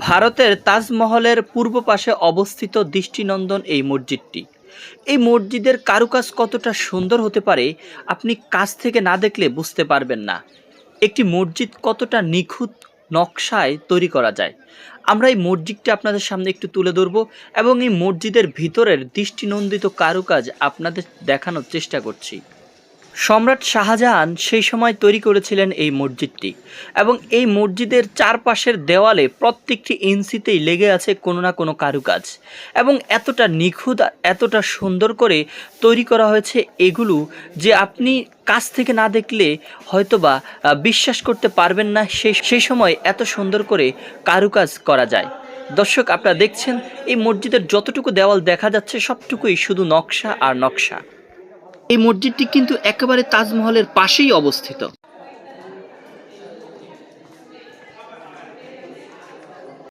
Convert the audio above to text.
ভারতের তাজমহলের পূর্ব পাশে অবস্থিত দৃষ্টিনন্দন এই মসজিদটি। এই মসজিদের কারুকাজ কতটা সুন্দর হতে পারে আপনি কাছ থেকে না দেখলে বুঝতে পারবেন না। একটি মসজিদ কতটা নিখুঁত নকশায় তৈরি করা যায়। আমরা এই মসজিদটি আপনাদের সামনে একটু তুলে ধরব এবং এই মসজিদের ভিতরের দৃষ্টিনন্দিত কারুকাজ আপনাদের দেখানোর চেষ্টা করছি। সম্রাট শাহজাহান সেই সময় তৈরি করেছিলেন এই মসজিদটি এবং এই মসজিদের চারপাশের দেওয়ালে প্রত্যেকটি ইঞ্চিতেই লেগে আছে কোনো না কোনো কারুকাজ এবং এতটা নিখুঁত এতটা সুন্দর করে তৈরি করা হয়েছে এগুলো যে আপনি কাছ থেকে না দেখলে হয়তোবা বিশ্বাস করতে পারবেন না সেই সময় এত সুন্দর করে কারুকাজ করা যায়। দর্শক, আপনারা দেখছেন এই মসজিদের যতটুকু দেওয়াল দেখা যাচ্ছে সবটুকুই শুধু নকশা আর নকশা। এই মসজিদটি কিন্তু একেবারে তাজমহলের পাশেই অবস্থিত।